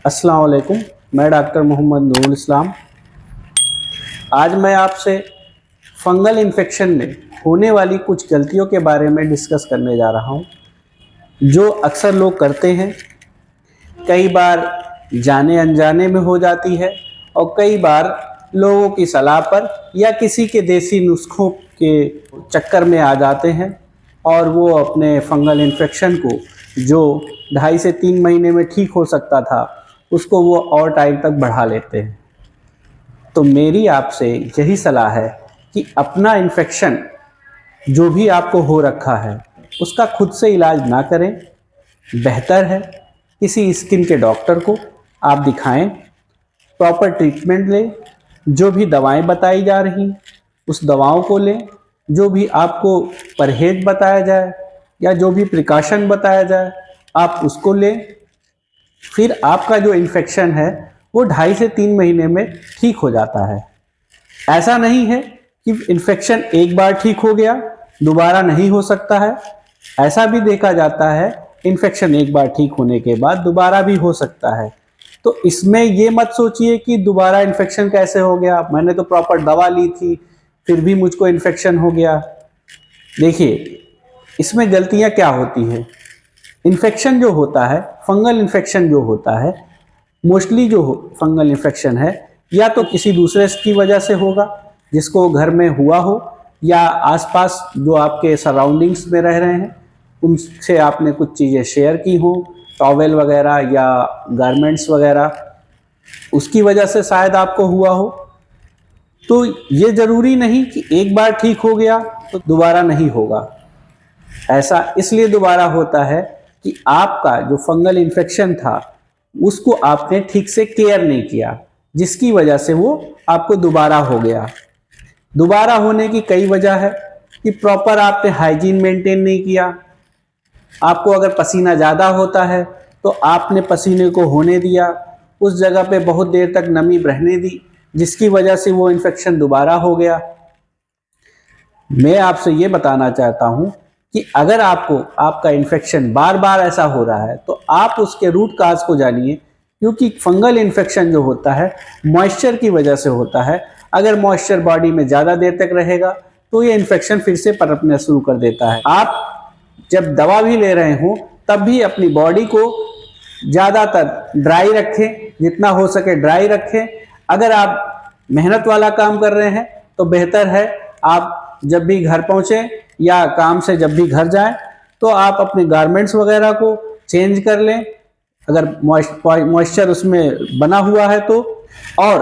अस्सलाम वालेकुम। मैं डॉक्टर मोहम्मद नूरुल इस्लाम। आज मैं आपसे फंगल इन्फेक्शन में होने वाली कुछ गलतियों के बारे में डिस्कस करने जा रहा हूं, जो अक्सर लोग करते हैं। कई बार जाने अनजाने में हो जाती है और कई बार लोगों की सलाह पर या किसी के देसी नुस्खों के चक्कर में आ जाते हैं और वो अपने फंगल इन्फेक्शन को, जो 2.5 से 3 महीने में ठीक हो सकता था, उसको वो और टाइम तक बढ़ा लेते हैं। तो मेरी आपसे यही सलाह है कि अपना इन्फेक्शन जो भी आपको हो रखा है उसका खुद से इलाज ना करें। बेहतर है किसी स्किन के डॉक्टर को आप दिखाएं, प्रॉपर ट्रीटमेंट लें, जो भी दवाएं बताई जा रही उस दवाओं को लें, जो भी आपको परहेज बताया जाए या जो भी प्रिकॉशन बताया जाए आप उसको लें। फिर आपका जो इन्फेक्शन है वो 2.5 से 3 महीने में ठीक हो जाता है। ऐसा नहीं है कि इन्फेक्शन एक बार ठीक हो गया दोबारा नहीं हो सकता है। ऐसा भी देखा जाता है इन्फेक्शन एक बार ठीक होने के बाद दोबारा भी हो सकता है। तो इसमें ये मत सोचिए कि दोबारा इन्फेक्शन कैसे हो गया, मैंने तो प्रॉपर दवा ली थी फिर भी मुझको इन्फेक्शन हो गया। देखिए, इसमें गलतियां क्या होती हैं। इन्फेक्शन जो होता है, फंगल इन्फेक्शन जो होता है, मोस्टली जो फंगल इन्फेक्शन है या तो किसी दूसरे की वजह से होगा जिसको घर में हुआ हो, या आसपास जो आपके सराउंडिंग्स में रह रहे हैं उनसे आपने कुछ चीज़ें शेयर की हो, टॉवेल वगैरह या गारमेंट्स वगैरह, उसकी वजह से शायद आपको हुआ हो। तो ये ज़रूरी नहीं कि एक बार ठीक हो गया तो दोबारा नहीं होगा। ऐसा इसलिए दोबारा होता है कि आपका जो फंगल इन्फेक्शन था उसको आपने ठीक से केयर नहीं किया, जिसकी वजह से वो आपको दोबारा हो गया। दोबारा होने की कई वजह है कि प्रॉपर आपने हाइजीन मेंटेन नहीं किया। आपको अगर पसीना ज़्यादा होता है तो आपने पसीने को होने दिया, उस जगह पे बहुत देर तक नमी रहने दी, जिसकी वजह से वो इन्फेक्शन दोबारा हो गया। मैं आपसे ये बताना चाहता हूँ कि अगर आपको आपका इन्फेक्शन बार बार ऐसा हो रहा है तो आप उसके रूट काज को जानिए, क्योंकि फंगल इन्फेक्शन जो होता है मॉइस्चर की वजह से होता है। अगर मॉइस्चर बॉडी में ज़्यादा देर तक रहेगा तो ये इन्फेक्शन फिर से पनपना शुरू कर देता है। आप जब दवा भी ले रहे हों तब भी अपनी बॉडी को ज़्यादातर ड्राई रखें, जितना हो सके ड्राई रखें। अगर आप मेहनत वाला काम कर रहे हैं तो बेहतर है आप जब भी घर पहुँचें या काम से जब भी घर जाएं तो आप अपने गारमेंट्स वगैरह को चेंज कर लें, अगर मॉइस्चर उसमें बना हुआ है तो, और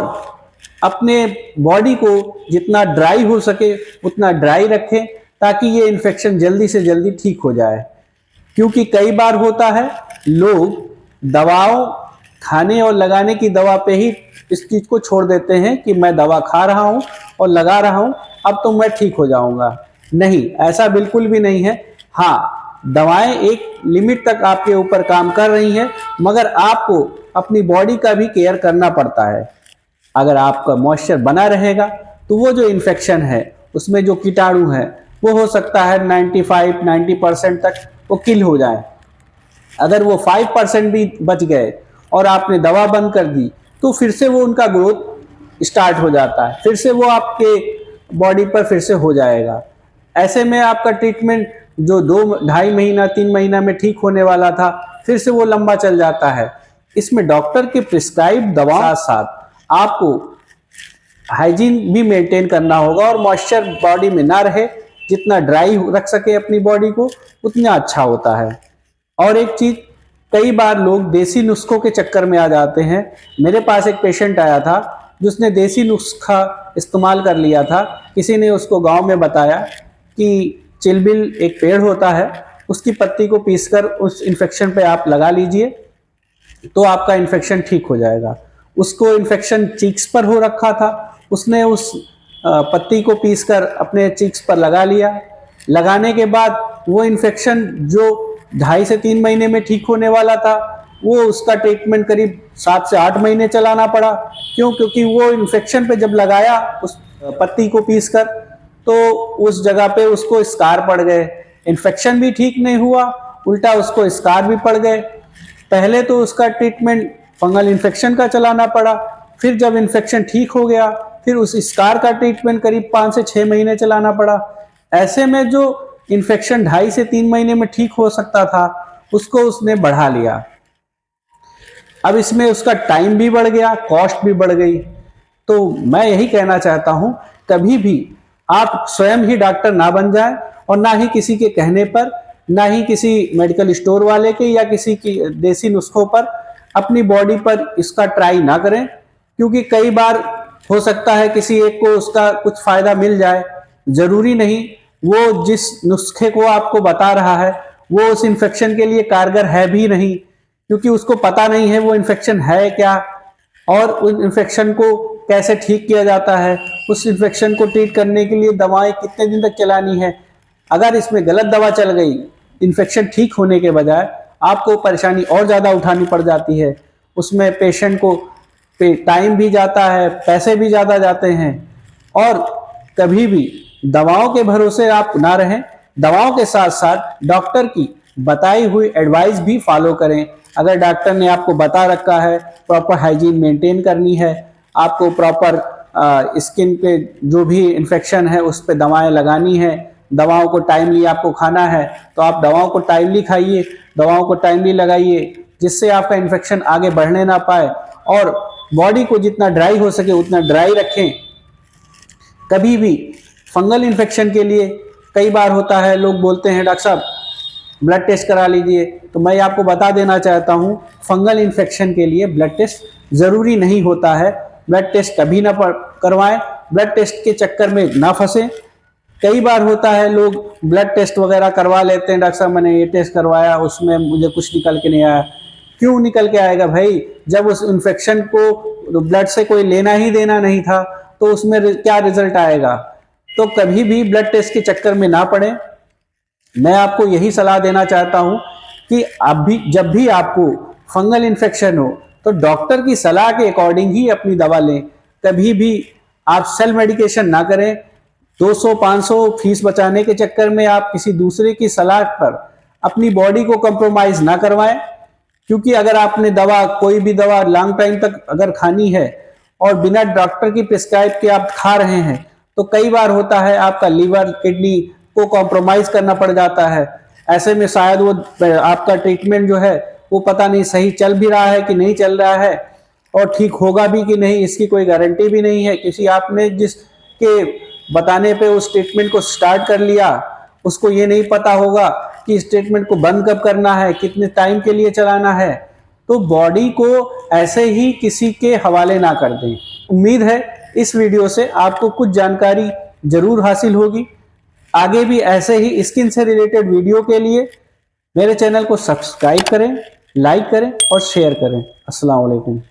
अपने बॉडी को जितना ड्राई हो सके उतना ड्राई रखें ताकि ये इन्फेक्शन जल्दी से जल्दी ठीक हो जाए। क्योंकि कई बार होता है लोग दवाओं खाने और लगाने की दवा पे ही इस चीज़ को छोड़ देते हैं कि मैं दवा खा रहा हूँ और लगा रहा हूँ अब तो मैं ठीक हो जाऊँगा। नहीं, ऐसा बिल्कुल भी नहीं है। हाँ, दवाएं एक लिमिट तक आपके ऊपर काम कर रही हैं, मगर आपको अपनी बॉडी का भी केयर करना पड़ता है। अगर आपका मॉइस्चर बना रहेगा तो वो जो इन्फेक्शन है उसमें जो कीटाणु है वो हो सकता है 95-90% तक वो किल हो जाए। अगर वो 5% भी बच गए और आपने दवा बंद कर दी तो फिर से वो उनका ग्रोथ स्टार्ट हो जाता है, फिर से वो आपके बॉडी पर फिर से हो जाएगा। ऐसे में आपका ट्रीटमेंट जो 2-2.5 महीना 3 महीना में ठीक होने वाला था फिर से वो लंबा चल जाता है। इसमें डॉक्टर के प्रिस्क्राइब दवाओं के साथ आपको हाइजीन भी मेंटेन करना होगा और मॉइस्चर बॉडी में ना रहे, जितना ड्राई रख सके अपनी बॉडी को उतना अच्छा होता है। और एक चीज़, कई बार लोग देसी नुस्खों के चक्कर में आ जाते हैं। मेरे पास एक पेशेंट आया था जिसने देसी नुस्खा इस्तेमाल कर लिया था। किसी ने उसको गांव में बताया कि चिलबिल एक पेड़ होता है, उसकी पत्ती को पीसकर उस इन्फेक्शन पे आप लगा लीजिए तो आपका इन्फेक्शन ठीक हो जाएगा। उसको इन्फेक्शन चीक्स पर हो रखा था, उसने उस पत्ती को पीसकर अपने चीक्स पर लगा लिया। लगाने के बाद वो इन्फेक्शन जो 2.5 से 3 महीने में ठीक होने वाला था वो उसका ट्रीटमेंट करीब 7 से 8 महीने चलाना पड़ा। क्यों? क्योंकि वो इन्फेक्शन पे जब लगाया उस पत्ती को पीसकर तो उस जगह पे उसको स्कार पड़ गए। इन्फेक्शन भी ठीक नहीं हुआ, उल्टा उसको स्कार भी पड़ गए। पहले तो उसका ट्रीटमेंट फंगल इन्फेक्शन का चलाना पड़ा। फिर जब इन्फेक्शन ठीक हो गया, फिर उस स्कार का ट्रीटमेंट करीब 5 से 6 महीने चलाना पड़ा। ऐसे में जो इन्फेक्शन 2.5 से 3 महीने में ठीक हो सकता था, उसको उसने बढ़ा लिया। अब इसमें उसका टाइम भी बढ़ गया, कॉस्ट भी बढ़ गई। तो मैं यही कहना चाहता हूं, कभी भी आप स्वयं ही डॉक्टर ना बन जाएं और ना ही किसी के कहने पर, ना ही किसी मेडिकल स्टोर वाले के या किसी की देसी नुस्खों पर अपनी बॉडी पर इसका ट्राई ना करें, क्योंकि कई बार हो सकता है किसी एक को उसका कुछ फायदा मिल जाए। जरूरी नहीं वो जिस नुस्खे को आपको बता रहा है वो उस इन्फेक्शन के लिए कारगर है भी नहीं, क्योंकि उसको पता नहीं है वो इन्फेक्शन है क्या और उस इन्फेक्शन को कैसे ठीक किया जाता है, उस इन्फेक्शन को ट्रीट करने के लिए दवाएं कितने दिन तक चलानी है। अगर इसमें गलत दवा चल गई, इन्फेक्शन ठीक होने के बजाय आपको परेशानी और ज़्यादा उठानी पड़ जाती है। उसमें पेशेंट को टाइम भी जाता है, पैसे भी ज़्यादा जाते हैं। और कभी भी दवाओं के भरोसे आप ना रहें, दवाओं के साथ साथ डॉक्टर की बताई हुई एडवाइस भी फॉलो करें। अगर डॉक्टर ने आपको बता रखा है प्रॉपर हाइजीन मेंटेन करनी है, आपको प्रॉपर स्किन पे जो भी इन्फेक्शन है उस पर दवाएं लगानी है, दवाओं को टाइमली आपको खाना है, तो आप दवाओं को टाइमली खाइए, दवाओं को टाइमली लगाइए, जिससे आपका इन्फेक्शन आगे बढ़ने ना पाए। और बॉडी को जितना ड्राई हो सके उतना ड्राई रखें। कभी भी फंगल इन्फेक्शन के लिए कई बार होता है, लोग बोलते हैं डॉक्टर साहब ब्लड टेस्ट करा लीजिए, तो मैं आपको बता देना चाहता हूं फंगल इन्फेक्शन के लिए ब्लड टेस्ट ज़रूरी नहीं होता है। ब्लड टेस्ट कभी ना करवाएं, ब्लड टेस्ट के चक्कर में ना फंसें। कई बार होता है लोग ब्लड टेस्ट वगैरह करवा लेते हैं, डॉक्टर साहब मैंने ये टेस्ट करवाया उसमें मुझे कुछ निकल के नहीं आया। क्यों निकल के आएगा भाई, जब उस इन्फेक्शन को ब्लड से कोई लेना ही देना नहीं था तो उसमें क्या रिजल्ट आएगा। तो कभी भी ब्लड टेस्ट के चक्कर में ना पड़े। मैं आपको यही सलाह देना चाहता हूं कि जब भी आपको फंगल इन्फेक्शन हो तो डॉक्टर की सलाह के अकॉर्डिंग ही अपनी दवा लें। कभी भी आप सेल्फ मेडिकेशन ना करें। 200-500 फीस बचाने के चक्कर में आप किसी दूसरे की सलाह पर अपनी बॉडी को कंप्रोमाइज ना करवाएं, क्योंकि अगर आपने कोई भी दवा लॉन्ग टाइम तक अगर खानी है और बिना डॉक्टर की प्रिस्क्राइब के आप खा रहे हैं, तो कई बार होता है आपका लीवर किडनी को कॉम्प्रोमाइज करना पड़ जाता है। ऐसे में शायद वो आपका ट्रीटमेंट जो है वो पता नहीं सही चल भी रहा है कि नहीं चल रहा है, और ठीक होगा भी कि नहीं इसकी कोई गारंटी भी नहीं है। किसी आपने जिसके बताने पे उस ट्रीटमेंट को स्टार्ट कर लिया, उसको ये नहीं पता होगा कि इस ट्रीटमेंट को बंद कब करना है, कितने टाइम के लिए चलाना है। तो बॉडी को ऐसे ही किसी के हवाले ना कर दें। उम्मीद है इस वीडियो से आपको कुछ जानकारी जरूर हासिल होगी। आगे भी ऐसे ही स्किन से रिलेटेड वीडियो के लिए मेरे चैनल को सब्सक्राइब करें, लाइक करें और शेयर करें। अस्सलाम वालेकुम।